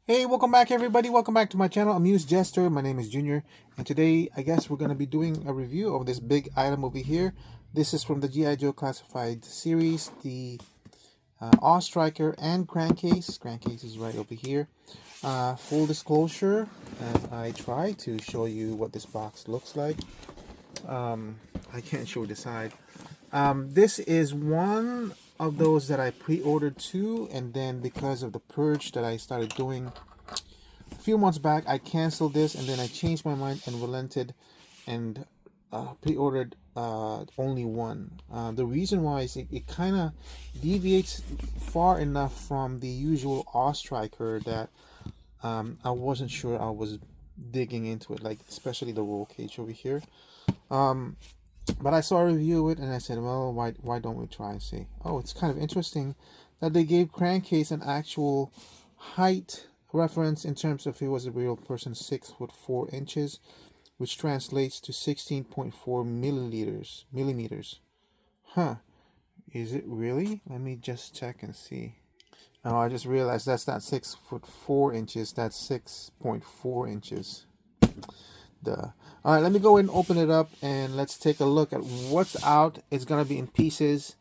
Hey, welcome back everybody. Welcome back to my channel, AmusedJester. My name is Junior, and today I guess we're going to be doing a review of this big item over here. This is from the G.I. Joe Classified series, the Awestriker and Crankcase. Crankcase is right over here. Full disclosure, as I try to show you what this box looks like. I can't show the side. This is one of those that I pre-ordered too, and then because of the purge that I started doing a few months back, I canceled this, and then I changed my mind and relented and pre-ordered only one. The reason why is it kind of deviates far enough from the usual Awestriker that I wasn't sure I was digging into it, like especially the roll cage over here. But I saw a review of it and I said, well, why don't we try and see? Oh, it's kind of interesting that they gave Crankcase an actual height reference in terms of if he was a real person, 6'4", which translates to 16.4 millimeters. Huh? Is it really? Let me just check and see. Oh, I just realized that's not 6'4", that's 6.4 inches. Duh. All right, let me go ahead and open it up and let's take a look at what's out. It's gonna be in pieces.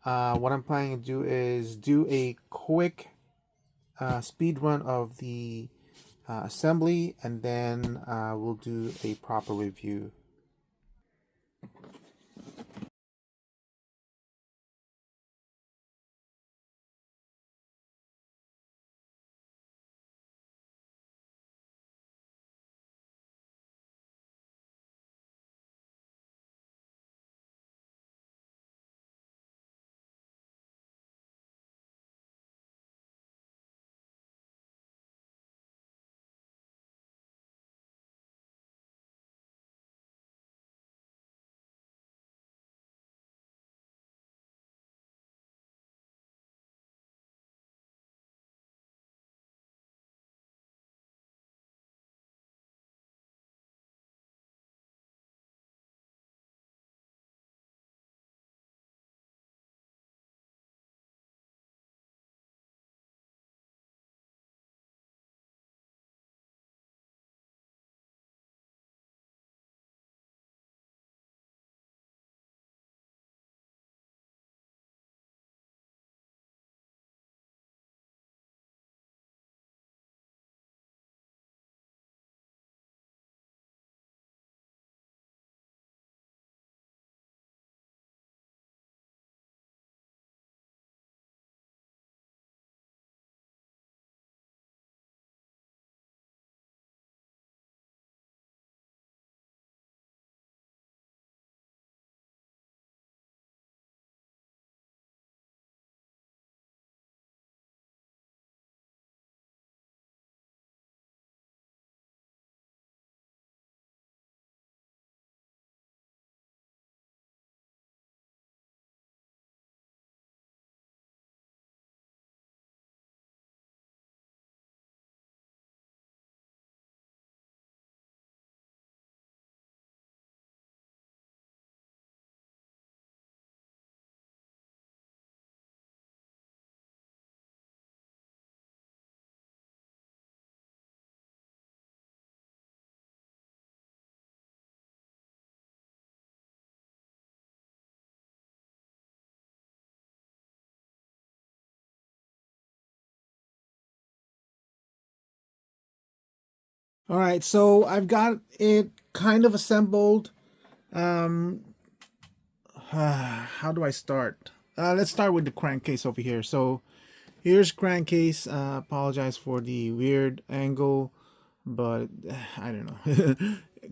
What I'm planning to do is do a quick speed run of the assembly, and then we'll do a proper review. All right, so I've got it kind of assembled. Um, how do I start? Let's start with the crankcase over here. So here's crankcase. Apologize for the weird angle, but I don't know.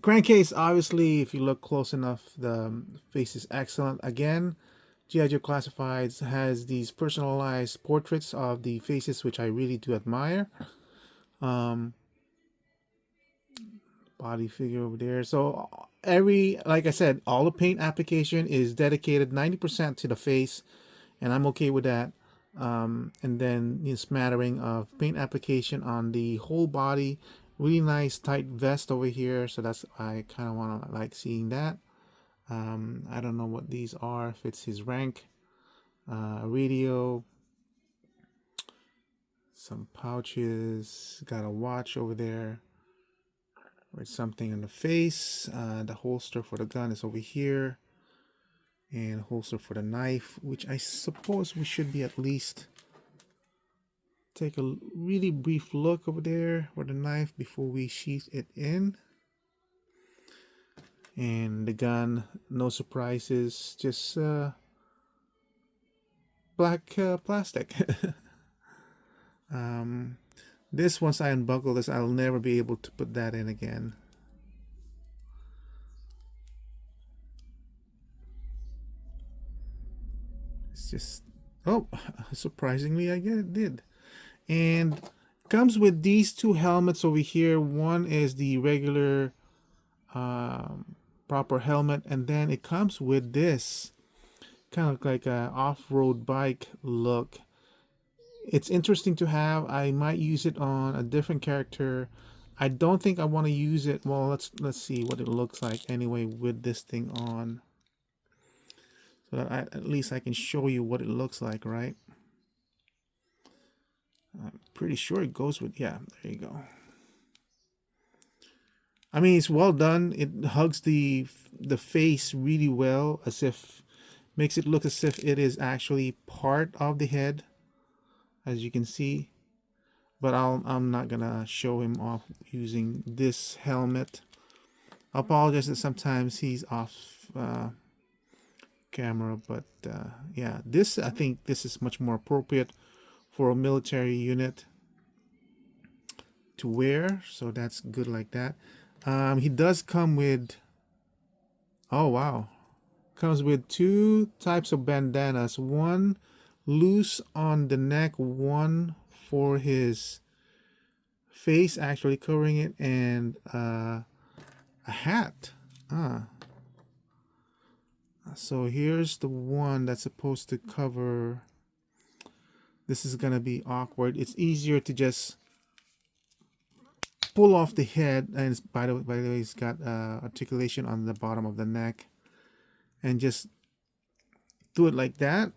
Crankcase, obviously, if you look close enough, the face is excellent. Again, G.I. Joe Classifieds has these personalized portraits of the faces, which I really do admire. Body figure over there. So like I said, all the paint application is dedicated 90% to the face, and I'm okay with that. And then a smattering of paint application on the whole body. Really nice tight vest over here, so that's I kind of want to like seeing that. I don't know what these are, if it's his rank, radio, Some pouches, got a watch over there with something in the face. The holster for the gun is over here, and holster for the knife, which I suppose we should be at least take a really brief look over there for the knife before we sheath it in. And the gun, no surprises, just black plastic. This, once I unbuckle this, I'll never be able to put that in again. It's just, oh, surprisingly I did. And comes with these two helmets over here. One is the regular proper helmet, and then it comes with this kind of like a off-road bike look. It's interesting to have. I might use it on a different character. I don't think I want to use it. Well, let's see what it looks like anyway with this thing on, so that at least I can show you what it looks like, right? I'm pretty sure it goes with, yeah, there you go. I mean, it's well done. It hugs the face really well, as if makes it look as if it is actually part of the head, as you can see. But I'm not gonna show him off using this helmet. I apologize that sometimes he's off camera, but yeah, this, I think this is much more appropriate for a military unit to wear, so that's good like that. He does come with, oh wow, comes with two types of bandanas, one loose on the neck, one for his face actually covering it, and a hat. So here's the one that's supposed to cover. This is gonna be awkward. It's easier to just pull off the head, and it's, by the way, it's got articulation on the bottom of the neck, and just do it like that.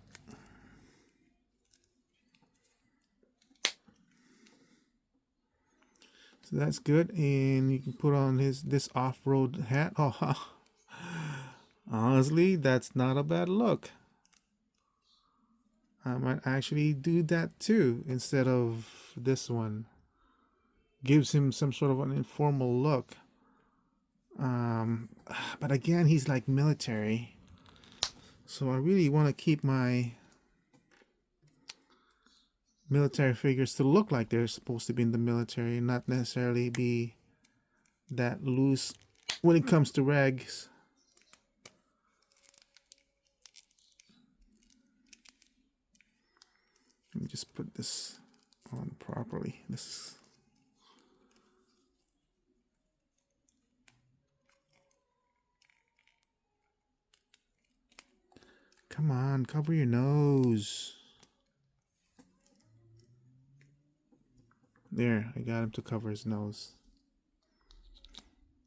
So that's good, and you can put on this off-road hat. Oh, honestly, that's not a bad look. I might actually do that too instead of this one. Gives him some sort of an informal look. But again, he's like military, so I really want to keep my military figures to look like they're supposed to be in the military, not necessarily be that loose when it comes to rags. Let me just put this on properly. This is, come on, cover your nose. There, I got him to cover his nose.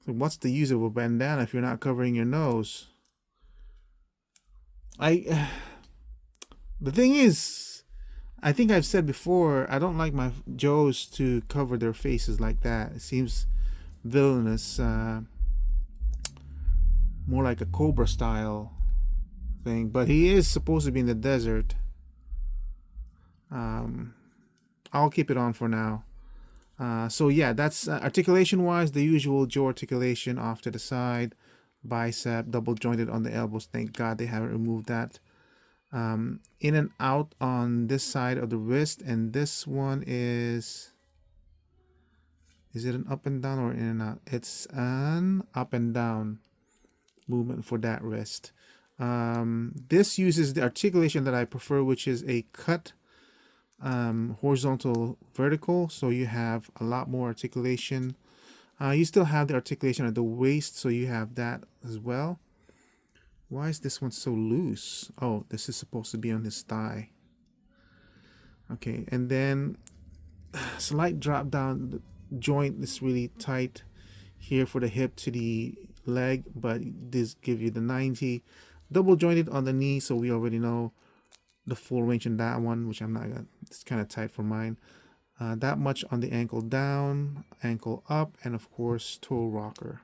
So what's the use of a bandana if you're not covering your nose? The thing is, I think I've said before, I don't like my Joes to cover their faces like that. It seems villainous, more like a Cobra style thing. But he is supposed to be in the desert. I'll keep it on for now. So yeah, that's articulation wise, the usual jaw articulation off to the side, bicep double jointed on the elbows. Thank God they haven't removed that. In and out on this side of the wrist, and this one is it an up and down or in and out? It's an up and down movement for that wrist. This uses the articulation that I prefer, which is a cut horizontal vertical, so you have a lot more articulation. You still have the articulation at the waist, so you have that as well. Why is this one so loose? Oh, this is supposed to be on his thigh. Okay, and then slight drop down. The joint is really tight here for the hip to the leg, but this gives you the 90. Double jointed on the knee, so we already know the full range in that one, which I'm not gonna, it's kind of tight for mine. That much on the ankle down, ankle up, and of course toe rocker.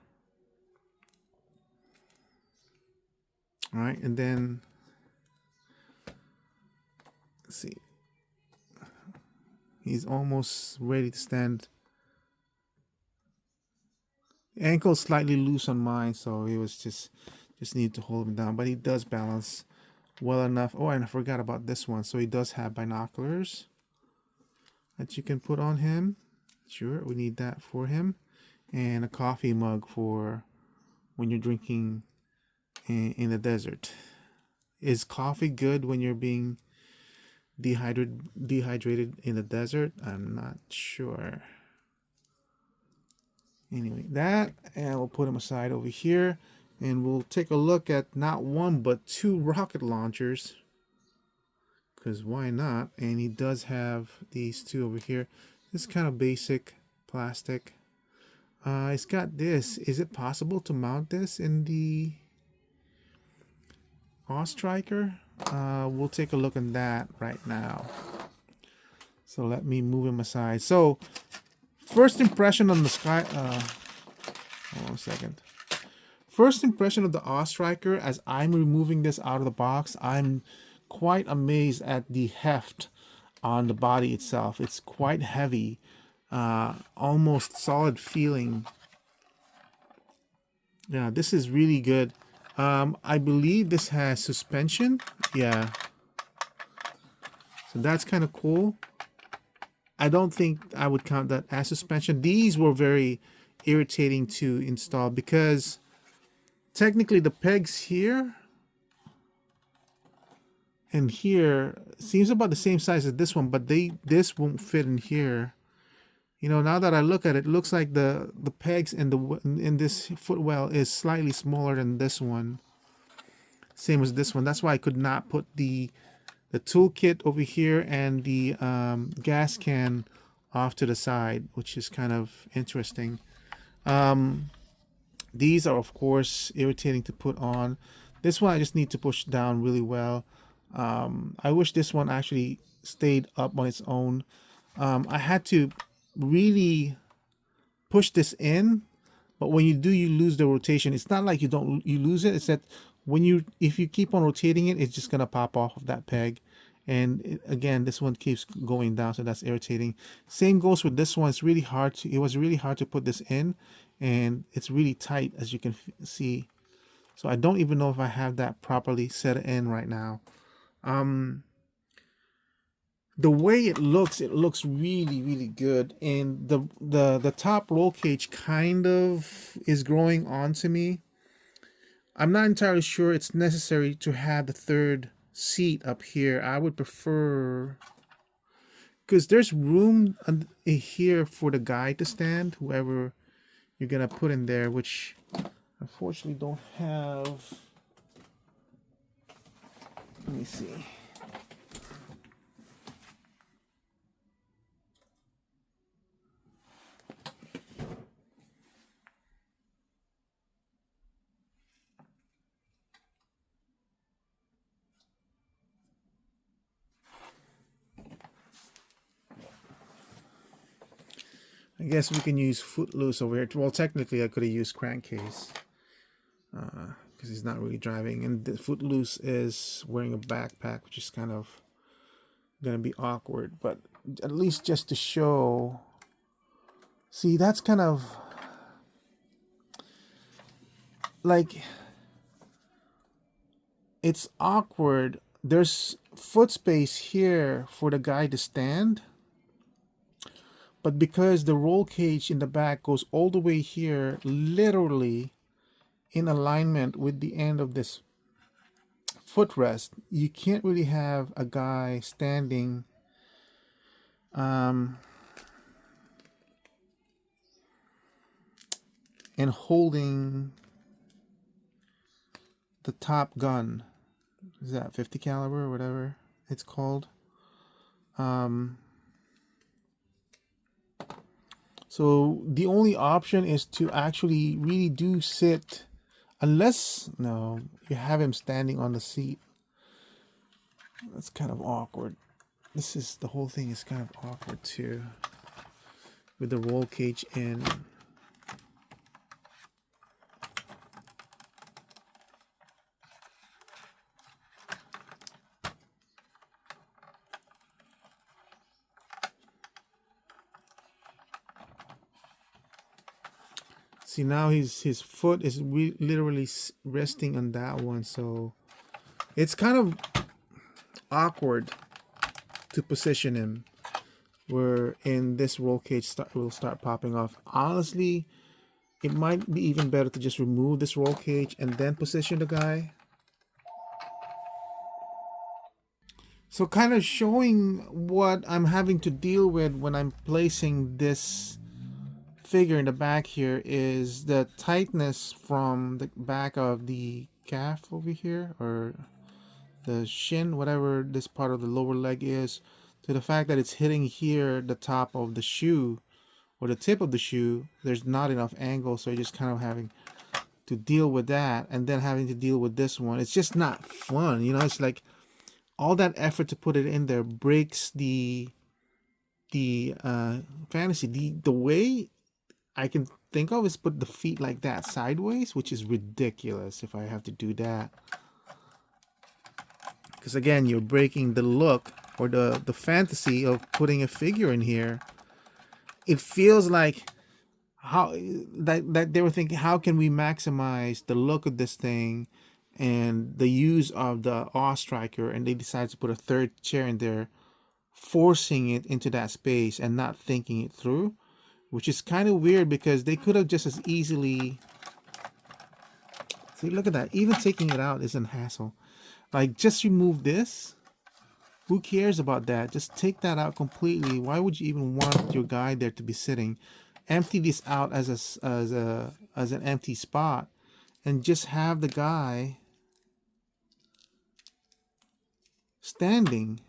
All right, and then let's see. He's almost ready to stand. The ankle's slightly loose on mine, so he was just need to hold him down. But he does balance well enough. Oh, and I forgot about this one. So he does have binoculars that you can put on him. Sure, we need that for him. And a coffee mug for when you're drinking in the desert. Is coffee good when you're being dehydrated in the desert? I'm not sure. Anyway, that, and we'll put him aside over here, and we'll take a look at not one but two rocket launchers, because why not? And he does have these two over here. This is kind of basic plastic. It's got this. Is it possible to mount this in the Awestriker? We'll take a look at that right now. So let me move him aside. So first impression on the sky. Hold on a second. First impression of the Awestriker as I'm removing this out of the box, I'm quite amazed at the heft on the body itself. It's quite heavy, almost solid feeling. Yeah, this is really good. I believe this has suspension. Yeah. So that's kind of cool. I don't think I would count that as suspension. These were very irritating to install because technically the pegs here and here seems about the same size as this one, but this won't fit in here. You know, now that I look at it, it looks like the pegs in this footwell is slightly smaller than this one. Same as this one. That's why I could not put the toolkit over here and the gas can off to the side, which is kind of interesting. These are of course irritating to put on. This one I just need to push down really well. I wish this one actually stayed up on its own. I had to really push this in, but when you do, you lose the rotation. It's not like you lose it. It's that if you keep on rotating it, it's just gonna pop off of that peg. And again, this one keeps going down, so that's irritating. Same goes with this one. It was really hard to put this in, and it's really tight, as you can see. So I don't even know if I have that properly set in right now. The way it looks really, really good. And the top roll cage kind of is growing onto me. I'm not entirely sure it's necessary to have the third seat up here. I would prefer, because there's room here for the guy to stand, whoever you're gonna put in there, which unfortunately don't have. Let me see. I guess we can use Footloose over here. Well, technically I could have used Crankcase because he's not really driving. And the Footloose is wearing a backpack, which is kind of going to be awkward. But at least just to show... See, that's kind of... like... it's awkward. There's foot space here for the guy to stand. But because the roll cage in the back goes all the way here, literally in alignment with the end of this footrest, you can't really have a guy standing and holding the top gun. Is that 50 caliber or whatever it's called? So the only option is to actually really do sit, unless, no, you have him standing on the seat. That's kind of awkward. the whole thing is kind of awkward too, with the roll cage in. See, now his foot is literally resting on that one, so it's kind of awkward to position him where in this roll cage will start popping off. Honestly, it might be even better to just remove this roll cage and then position the guy. So kind of showing what I'm having to deal with when I'm placing this figure in the back here is the tightness from the back of the calf over here, or the shin, whatever this part of the lower leg is, to the fact that it's hitting here the top of the shoe or the tip of the shoe. There's not enough angle, so you're just kind of having to deal with that, and then having to deal with this one. It's just not fun, you know. It's like all that effort to put it in there breaks the fantasy. The way I can think of is put the feet like that sideways, which is ridiculous if I have to do that. Because again, you're breaking the look or the fantasy of putting a figure in here. It feels like how that they were thinking, how can we maximize the look of this thing and the use of the Awestriker, and they decided to put a third chair in there, forcing it into that space and not thinking it through, which is kind of weird because they could have just as easily, see, look at that, even taking it out isn't hassle. Like, just remove this. Who cares about that? Just take that out completely. Why would you even want your guy there to be sitting? Empty this out as an empty spot, and just have the guy standing,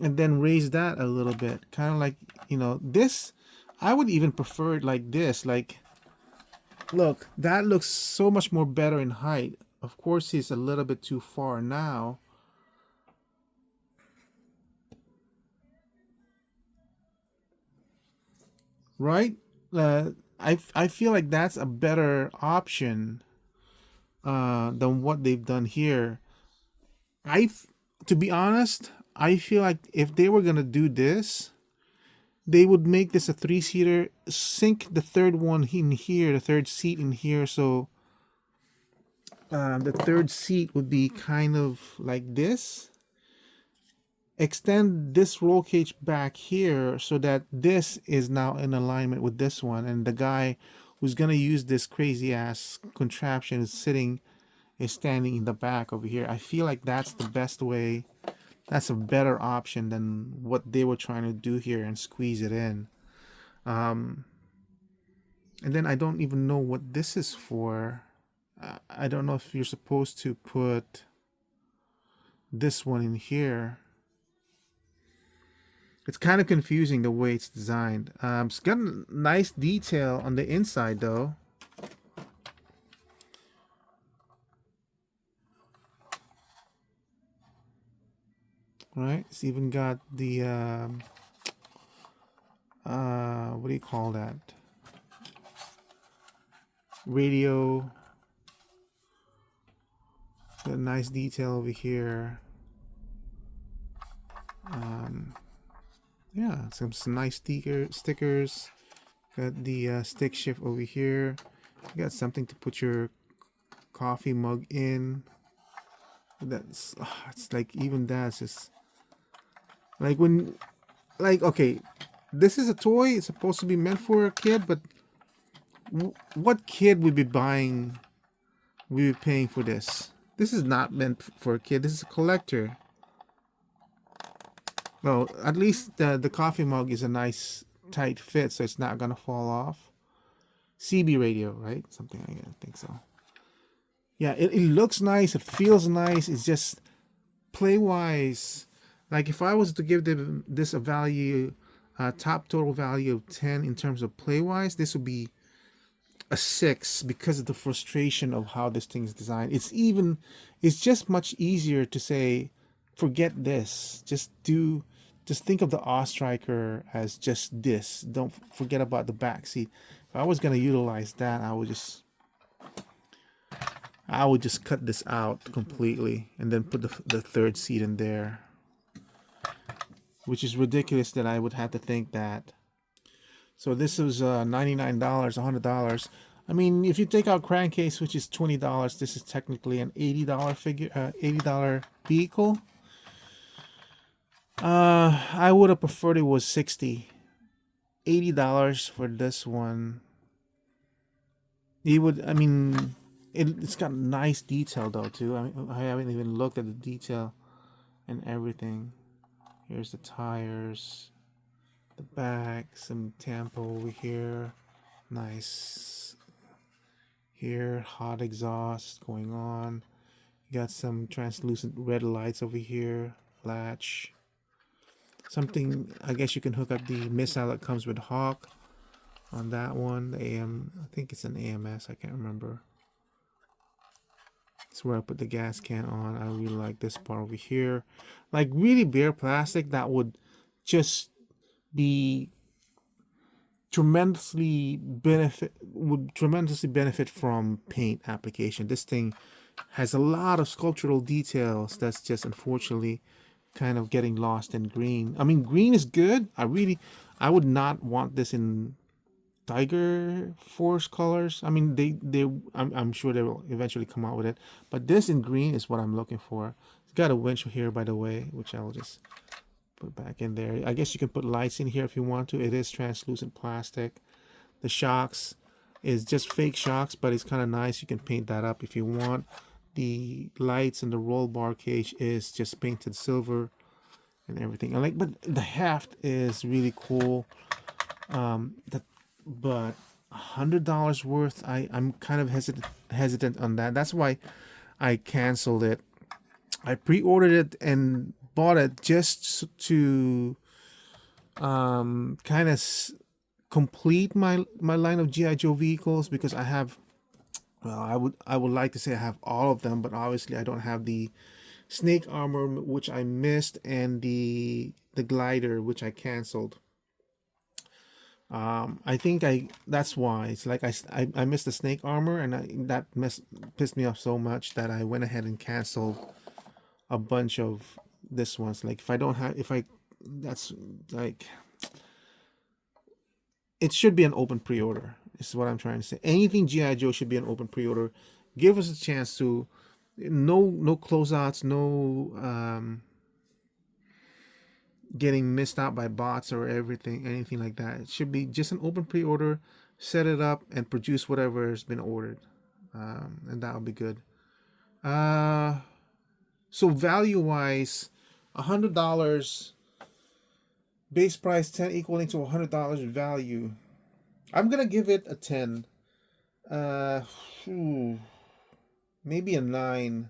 and then raise that a little bit, kind of like, you know, this. I would even prefer it like this. Like, look, that looks so much more better in height. Of course, he's a little bit too far now. Right? I feel like that's a better option than what they've done here. To be honest, I feel like if they were gonna do this, they would make this a 3-seater, sink the third one in here, the third seat in here, so the third seat would be kind of like this. Extend this roll cage back here so that this is now in alignment with this one, and the guy who's gonna use this crazy ass contraption is standing in the back over here. I feel like that's the best way. That's a better option than what they were trying to do here and squeeze it in. And then I don't even know what this is for. I don't know if you're supposed to put this one in here. It's kind of confusing the way it's designed. It's got a nice detail on the inside though. Right, it's even got the what do you call that? Radio. Got a nice detail over here. Yeah, some nice stickers. Got the stick shift over here. You got something to put your coffee mug in. That's it's like, even that's just like when, like, okay, this is a toy. It's supposed to be meant for a kid, but what kid would be buying? We be paying for this? This is not meant for a kid. This is a collector. Well, at least the coffee mug is a nice tight fit, so it's not gonna fall off. CB radio, right? Something like that. I think so. Yeah, it looks nice. It feels nice. It's just play-wise. Like, if I was to give this a value, top total value of 10 in terms of play-wise, this would be a 6 because of the frustration of how this thing is designed. It's just much easier to say, forget this. Just think of the Awestriker as just this. Don't forget about the back seat. If I was gonna utilize that, I would just cut this out completely and then put the third seat in there, which is ridiculous that I would have to think that. So this was $99, $100. I mean, if you take out Crankcase, which is $20, this is technically an $80 $80 vehicle. I would have preferred it was $60. $80 for this one. I mean, it's got nice detail though too. I haven't even looked at the detail and everything. Here's the tires, the back, some tampo over here. Nice. Here, hot exhaust going on. You got some translucent red lights over here. Latch. Something, I guess you can hook up the missile that comes with Hawk on that one. The I think it's an AMS, I can't remember. It's where I put the gas can on. I really like this part over here. Like really bare plastic that would just be tremendously benefit from paint application. This thing has a lot of sculptural details that's just unfortunately kind of getting lost in green. I mean, green is good. I would not want this in Tiger Force colors. I mean, I'm sure they will eventually come out with it, but this in green is what I'm looking for. It's got a winch here, by the way, which I'll just put back in there. I guess you can put lights in here if you want to. It is translucent plastic. The shocks is just fake shocks, but it's kind of nice. You can paint that up if you want. The lights and the roll bar cage is just painted silver and everything. But the heft is really cool. But $100 worth, I'm kind of hesitant on that. That's why I canceled it. I pre-ordered it and bought it just to kind of complete my line of GI Joe vehicles, because I have, well, I would like to say I have all of them, but obviously I don't have the snake armor, which I missed, and the glider, which I canceled. I think that's why. It's like I missed the snake armor, and that pissed me off so much that I went ahead and canceled a bunch of this ones. Like that's like, it should be an open pre-order. This is what I'm trying to say. Anything GI Joe should be an open pre-order. Give us a chance to no closeouts, no getting missed out by bots or anything like that. It should be just an open pre-order. Set it up and produce whatever has been ordered, and that'll be good. So value-wise, $100 base price, 10 equaling to $100 value. I'm gonna give it a 10. Maybe a 9.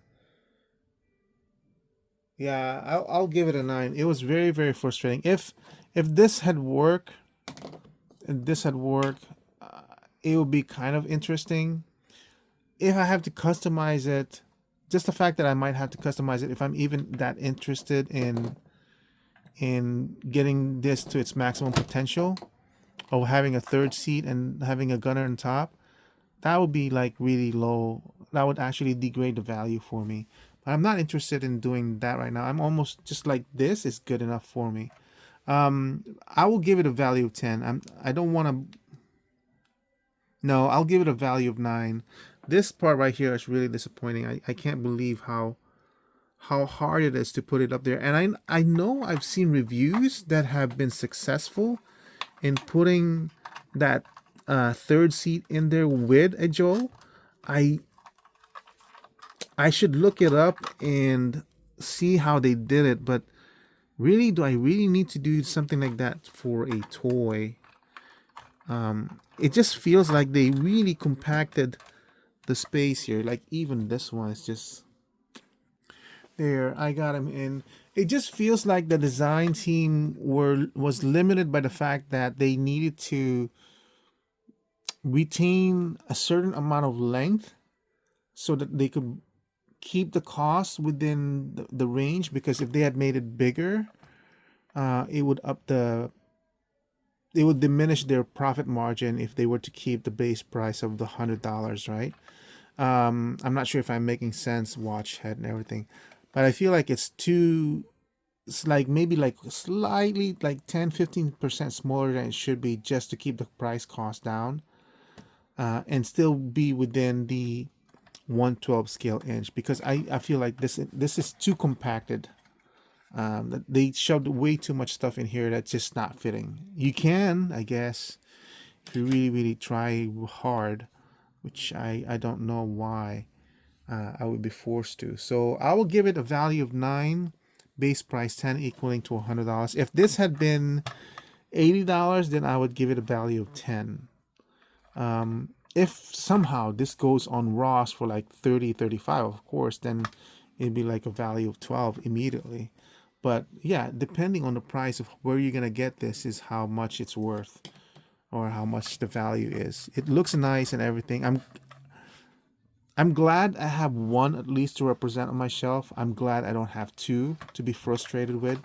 Yeah, I'll give it a 9. It was very, very frustrating. If this had worked, it would be kind of interesting. If I have to customize it, just the fact that I might have to customize it, if I'm even that interested in getting this to its maximum potential, or having a third seat and having a gunner on top, that would be like really low. That would actually degrade the value for me. But I'm not interested in doing that right now. I'm almost just like, this is good enough for me. I will give it a value of 10. I don't want to. No, I'll give it a value of 9. This part right here is really disappointing. I can't believe how hard it is to put it up there. And I know I've seen reviews that have been successful in putting that third seat in there with a Joe. I should look it up and see how they did it, but really, do I really need to do something like that for a toy? It just feels like they really compacted the space here. Like even this one is just there. I got him in. It just feels like the design team was limited by the fact that they needed to retain a certain amount of length so that they could keep the cost within the range, because if they had made it bigger, it would diminish their profit margin if they were to keep the base price of the $100, right? I'm not sure if I'm making sense, watch head and everything, but I feel like it's like maybe like slightly like 10-15% smaller than it should be, just to keep the price cost down, and still be within the 1/12 scale inch, because I feel like this is too compacted. They shoved way too much stuff in here that's just not fitting. You can, I guess, if you really try hard, which I don't know why I would be forced to. So I will give it a value of 9, base price 10, equaling to $100. If this had been $80, then I would give it a value of 10. If somehow this goes on Ross for like 30, 35, of course, then it'd be like a value of 12 immediately. But yeah, depending on the price of where you're gonna get this is how much it's worth, or how much the value is. It looks nice and everything. I'm glad I have one at least to represent on my shelf. I'm glad I don't have two to be frustrated with.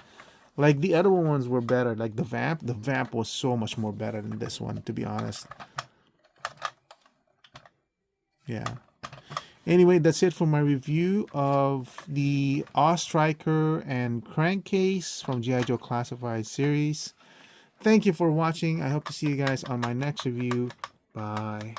Like the other ones were better. Like the vamp was so much more better than this one, to be honest. Yeah. Anyway, that's it for my review of the Awestriker and Crankcase from G.I. Joe Classified series. Thank you for watching. I hope to see you guys on my next review. Bye.